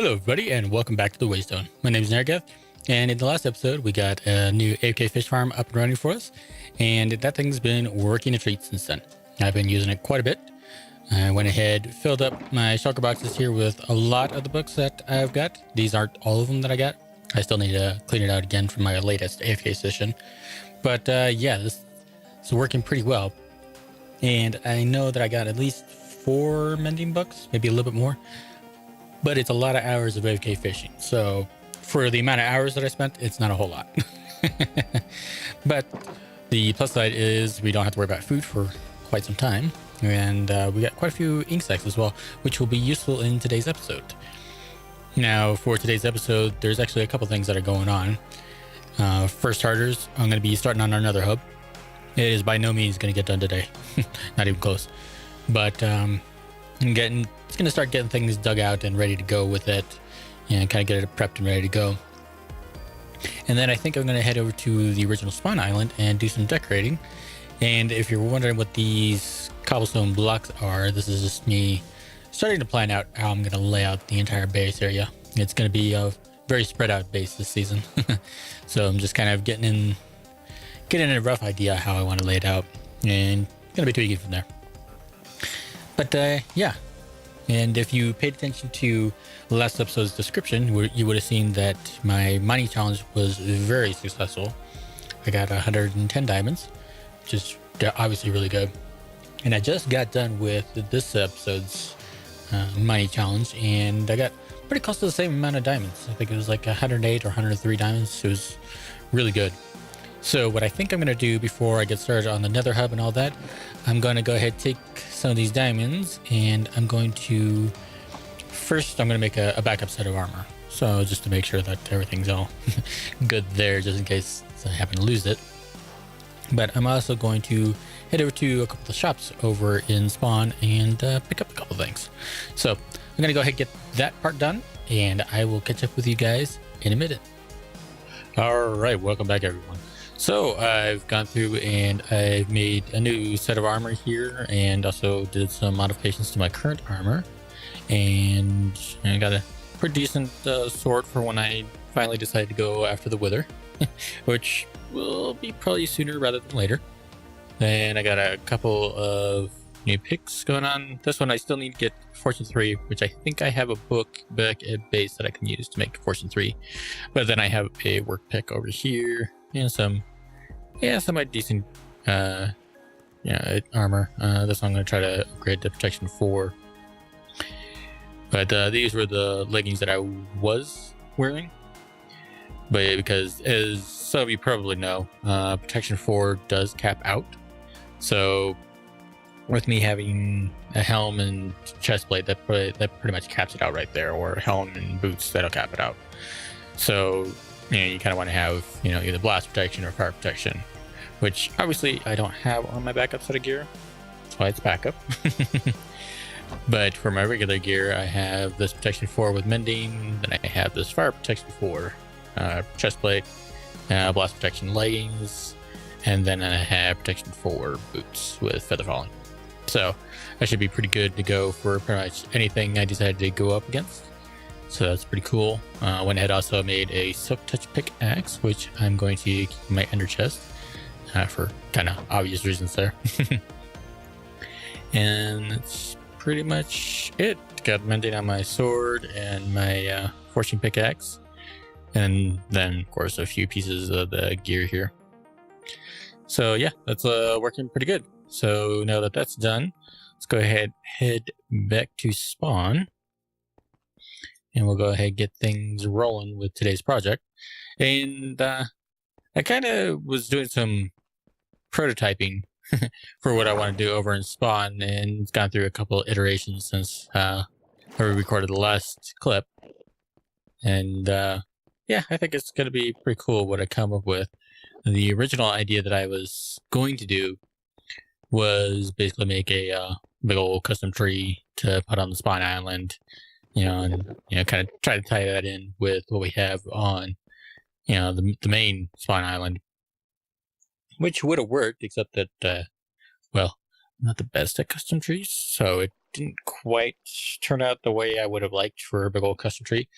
Hello everybody and welcome back to the Waystone. My name is Naragath, and in the last episode we got a new AFK fish farm up and running for us, and that thing's been working a treat since then. I've been using it quite a bit. I went ahead, filled up my shulker boxes here with a lot of the books that I've got. These aren't all of them that I got. I still need to clean it out again from my latest AFK session. But yeah, this is working pretty well. And I know that I got at least 4 mending books, maybe a little bit more. But it's a lot of hours of AFK fishing. So for the amount of hours that I spent, it's not a whole lot. But the plus side is we don't have to worry about food for quite some time. And we got quite a few ink sacs as well, which will be useful in today's episode. Now, for today's episode, there's actually a couple things that are going on. For starters, I'm going to be starting on another hub. It is by no means going to get done today. Not even close. But it's going to start getting things dug out and ready to go with it, and kind of get it prepped and ready to go. And then I think I'm going to head over to the original spawn island and do some decorating. And if you're wondering what these cobblestone blocks are, this is just me starting to plan out how I'm going to lay out the entire base area. It's going to be a very spread out base this season. So I'm just kind of getting a rough idea how I want to lay it out, and going to be tweaking from there. But yeah, and if you paid attention to last episode's description, you would have seen that my mining challenge was very successful. I got 110 diamonds, which is obviously really good. And I just got done with this episode's mining challenge, and I got pretty close to the same amount of diamonds. I think it was like 108 or 103 diamonds. It was really good. So what I think I'm going to do before I get started on the nether hub and all that, I'm going to go ahead and take some of these diamonds, and I'm going to make a backup set of armor. So just to make sure that everything's all good there, just in case I happen to lose it. But I'm also going to head over to a couple of shops over in spawn and pick up a couple of things. So I'm going to go ahead and get that part done, and I will catch up with you guys in a minute. All right, welcome back everyone. So I've gone through and I've made a new set of armor here, and also did some modifications to my current armor, and I got a pretty decent sword for when I finally decide to go after the wither, which will be probably sooner rather than later. Then I got a couple of new picks going on. This one I still need to get Fortune 3, which I think I have a book back at base that I can use to make Fortune 3. But then I have a work pick over here and some decent armor. This one I'm going to try to upgrade to protection 4. But these were the leggings that I was wearing. But because, as some of you probably know, protection 4 does cap out. So with me having a helm and chest plate, that pretty much caps it out right there, or helm and boots, that'll cap it out. So you kind of want to have either blast protection or fire protection, which obviously I don't have on my backup set of gear. That's why it's backup. But for my regular gear, I have this protection 4 with mending, then I have this fire protection 4 chest plate, blast protection leggings, and then I have protection 4 boots with feather falling. So that should be pretty good to go for pretty much anything I decided to go up against. So that's pretty cool. Went ahead, also made a silk touch pickaxe, which I'm going to keep in my ender chest for kind of obvious reasons there. And that's pretty much it. Got mending on my sword and my fortune pickaxe, and then of course a few pieces of the gear here. So yeah, that's working pretty good. So now that that's done, let's go ahead, head back to spawn, and we'll go ahead and get things rolling with today's project. And I kind of was doing some prototyping for what I want to do over in spawn, and it's gone through a couple of iterations since I recorded the last clip. And yeah, I think it's going to be pretty cool what I come up with. The original idea that I was going to do was basically make a big old custom tree to put on the spawn island, and kind of try to tie that in with what we have on the main spawn island, which would have worked, except that well, I'm not the best at custom trees, so it didn't quite turn out the way I would have liked for a big old custom tree.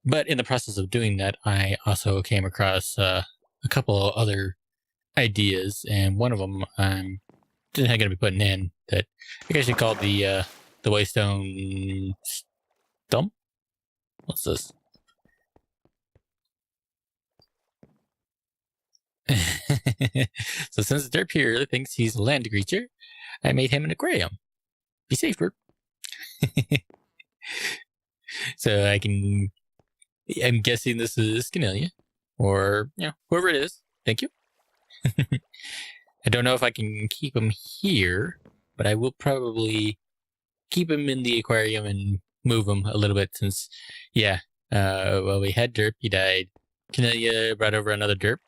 But in the process of doing that, I also came across a couple of other ideas, and one of them I'm just going to be putting in that I guess you call the Waystone Stump. What's this? So since Derp here thinks he's a land creature, I made him an aquarium. Be safe, Bert. So I'm guessing this is Canelia, or whoever it is. Thank you. I don't know if I can keep him here, but I will probably keep him in the aquarium and move him a little bit since, well, we had Derp, he died. Canelia brought over another Derp,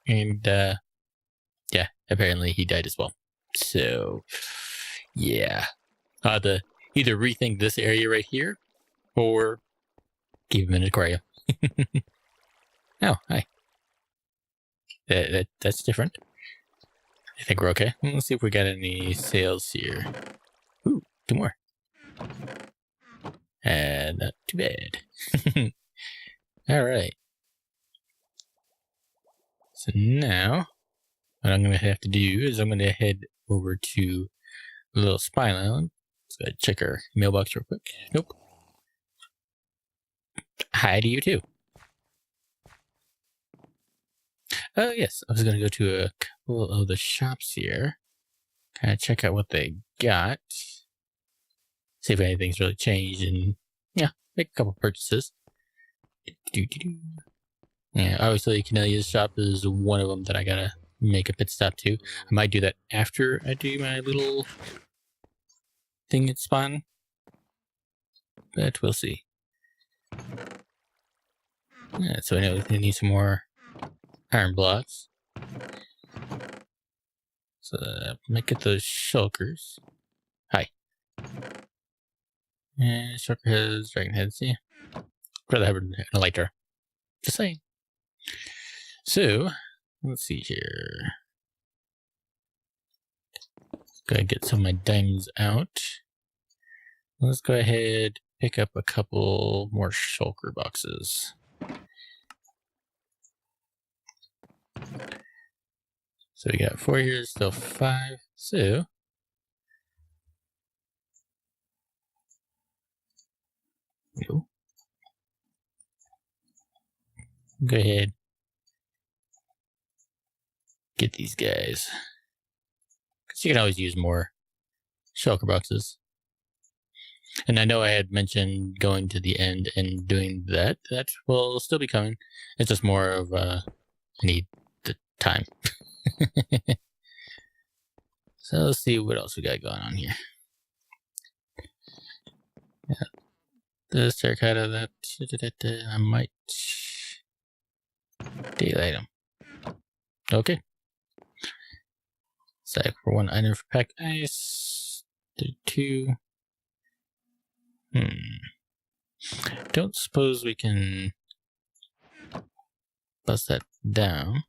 and apparently he died as well. So, yeah, I'll have to either rethink this area right here or keep him in an aquarium. Oh, hi. That's different. I think we're okay. Let's see if we got any sales here. Ooh, 2 more. And not too bad. All right. So now, what I'm going to have to do is I'm going to head over to a little Spine Island. Let's go check our mailbox real quick. Nope. Hi to you too. Oh, yes. I was going to go to a couple of the shops here. Kind of check out what they got. See if anything's really changed and, make a couple purchases. Yeah, obviously Canelia's shop is one of them that I gotta make a pit stop to. I might do that after I do my little thing at Spawn. But we'll see. Yeah, so I know we need some more iron blocks. So might get those shulkers. Hi. And shulker has dragon heads, yeah. Rather have a lighter. Just saying. So, let's see here. Go ahead and get some of my diamonds out. Let's go ahead, pick up a couple more shulker boxes. So we got 4 here, still 5. So go ahead, get these guys. Because you can always use more shulker boxes. And I know I had mentioned going to the end and doing that. That will still be coming. It's just more of I need the time. So let's see what else we got going on here. Yeah. This terracotta, that I might daylight them. Okay. Stack for 1 item for pack ice. 2. Don't suppose we can bust that down.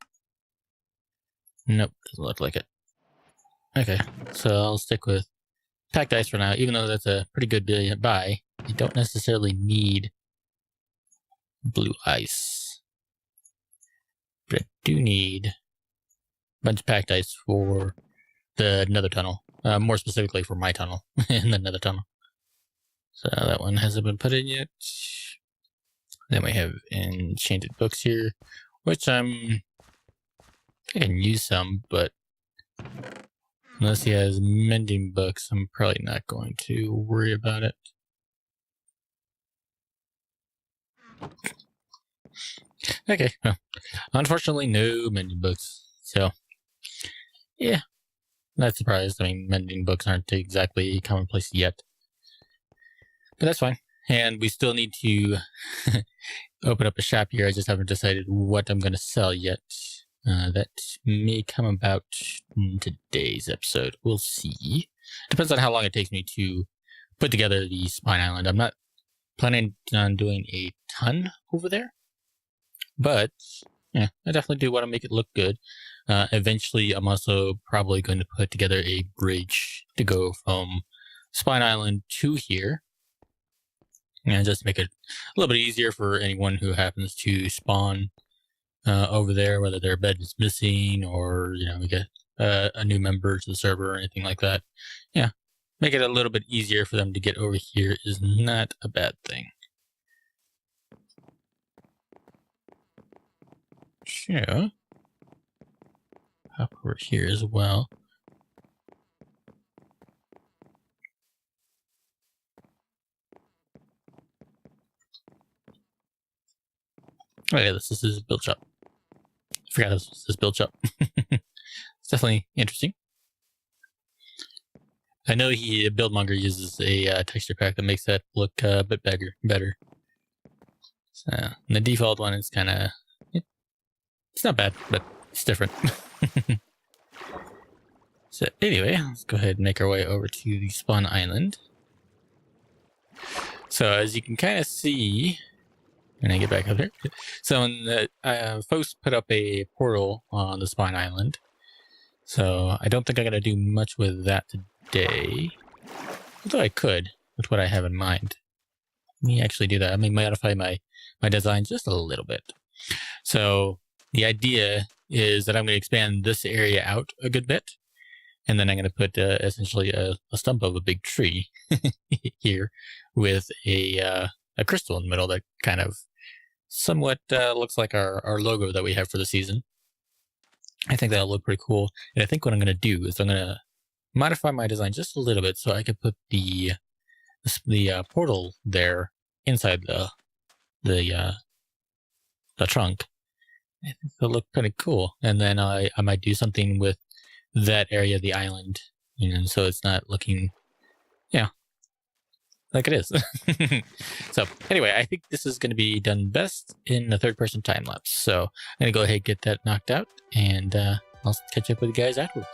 Nope, doesn't look like it. Okay, so I'll stick with packed ice for now, even though that's a pretty good buy. You don't necessarily need blue ice. But I do need a bunch of packed ice for the nether tunnel. More specifically for my tunnel in the nether tunnel. So that one hasn't been put in yet. Then we have enchanted books here, which I can use some, but unless he has mending books, I'm probably not going to worry about it. Okay, well, unfortunately, no mending books. So, yeah, not surprised. I mean, mending books aren't exactly commonplace yet. But that's fine. And we still need to open up a shop here. I just haven't decided what I'm going to sell yet. That may come about in today's episode. We'll see. Depends on how long it takes me to put together the Spine Island. I'm not planning on doing a ton over there. But, yeah, I definitely do want to make it look good. Eventually, I'm also probably going to put together a bridge to go from spawn island to here. And just make it a little bit easier for anyone who happens to spawn over there, whether their bed is missing or, we get a new member to the server or anything like that. Yeah, make it a little bit easier for them to get over here is not a bad thing. So, hop over here as well. Oh yeah, this is his build shop. I forgot this was his build shop. It's definitely interesting. I know Buildmonger uses a texture pack that makes that look a bit better. So the default one is kind of, it's not bad, but it's different. So anyway, let's go ahead and make our way over to the spawn island. So as you can kind of see, when I get back up here, so when the folks put up a portal on the spawn island, so I don't think I'm gonna do much with that today, although I could with what I have in mind. Let me actually do that. Let me modify my design just a little bit. So the idea is that I'm going to expand this area out a good bit, and then I'm going to put essentially a stump of a big tree here with a crystal in the middle that kind of somewhat looks like our logo that we have for the season. I think that'll look pretty cool. And I think what I'm going to do is I'm going to modify my design just a little bit so I can put the portal there inside the trunk. I think it'll look pretty cool. And then I might do something with that area of the island, so it's not looking, like it is. So anyway, I think this is going to be done best in the third-person time lapse. So I'm going to go ahead and get that knocked out, and I'll catch up with you guys afterwards.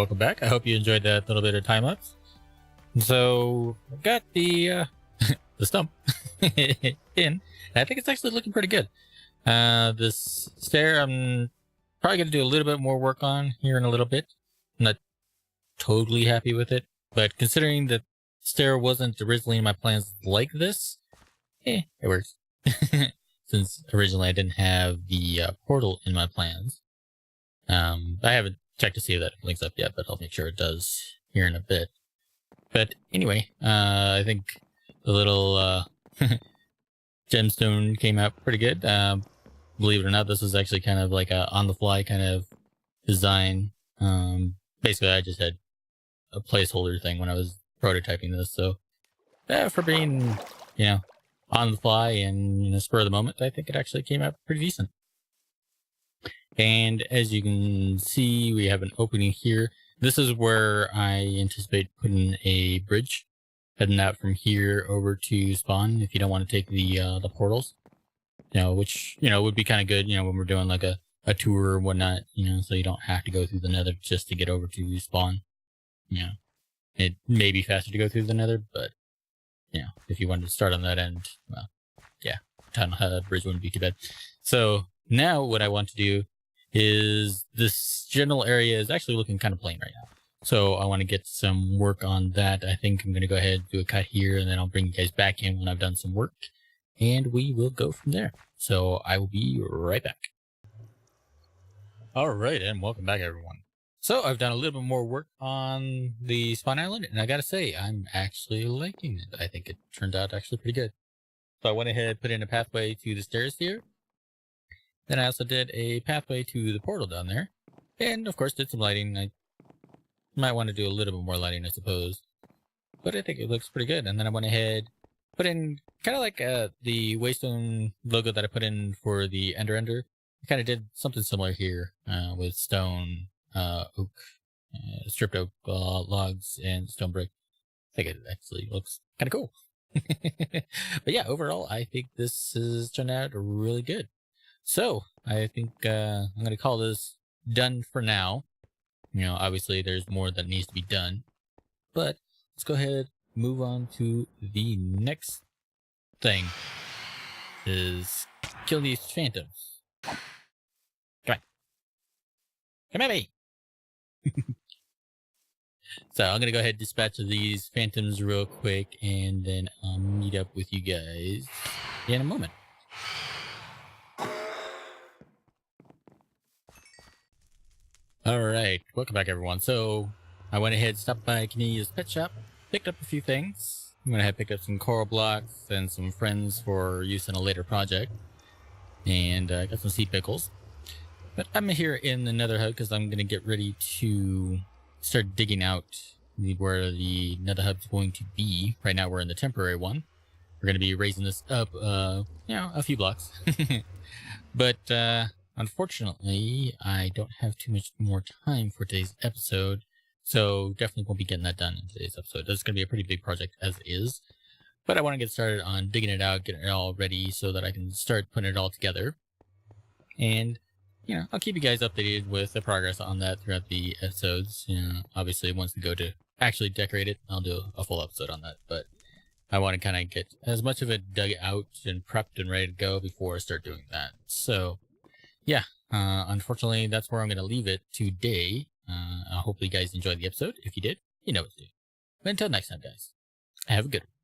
welcome back. I hope you enjoyed that little bit of time lapse. So I've got the the stump in. I think it's actually looking pretty good. This stair I'm probably gonna do a little bit more work on here in a little bit. I'm not totally happy with it, but considering that stair wasn't originally in my plans like this, it works. Since originally I didn't have the portal in my plans. I haven't checked to see if that links up yet, but I'll make sure it does here in a bit. But anyway, I think the little gemstone came out pretty good. Believe it or not, this is actually kind of like a on-the-fly kind of design. Basically, I just had a placeholder thing when I was prototyping this, so for being, on the fly and spur of the moment, I think it actually came out pretty decent. And as you can see, we have an opening here. This is where I anticipate putting a bridge heading out from here over to spawn if you don't want to take the portals. Which would be kind of good, when we're doing like a tour or whatnot, so you don't have to go through the nether just to get over to spawn. It may be faster to go through the nether, but if you wanted to start on that end, well, yeah, tunnel bridge wouldn't be too bad. So now what I want to do is this general area is actually looking kind of plain right now. So I want to get some work on that. I think I'm going to go ahead and do a cut here, and then I'll bring you guys back in when I've done some work, and we will go from there. So I will be right back. All right, and welcome back, everyone. So I've done a little bit more work on the spawn island, and I gotta say, I'm actually liking it. I think it turned out actually pretty good. So I went ahead, put in a pathway to the stairs here. Then I also did a pathway to the portal down there. And of course did some lighting. I might want to do a little bit more lighting, I suppose. But I think it looks pretty good. And then I went ahead, put in kind of like the Waystone logo that I put in for the Ender. I kind of did something similar here with stone, oak, stripped oak logs, and stone brick. I think it actually looks kind of cool. But yeah, overall, I think this has turned out really good. So I think I'm going to call this done for now. Obviously there's more that needs to be done, but let's go ahead, move on to the next thing. Is kill these phantoms. Come on. Come at me. So I'm going to go ahead and dispatch these phantoms real quick, and then I'll meet up with you guys in a moment. All right, welcome back, everyone. So I went ahead, stopped by Canadia's pet shop, picked up a few things. I'm going to have picked up some coral blocks and some friends for use in a later project, and got some seed pickles. But I'm here in the nether hub because I'm going to get ready to start digging out where the nether hub's going to be. Right now we're in the temporary one. We're going to be raising this up, a few blocks. But unfortunately, I don't have too much more time for today's episode, so definitely won't be getting that done in today's episode. This is going to be a pretty big project as is, but I want to get started on digging it out, getting it all ready so that I can start putting it all together. And I'll keep you guys updated with the progress on that throughout the episodes. Obviously, once we go to actually decorate it, I'll do a full episode on that. But I want to kind of get as much of it dug out and prepped and ready to go before I start doing that. So, yeah, unfortunately, that's where I'm going to leave it today. Hopefully, you guys enjoyed the episode. If you did, you know what to do. But until next time, guys, have a good one.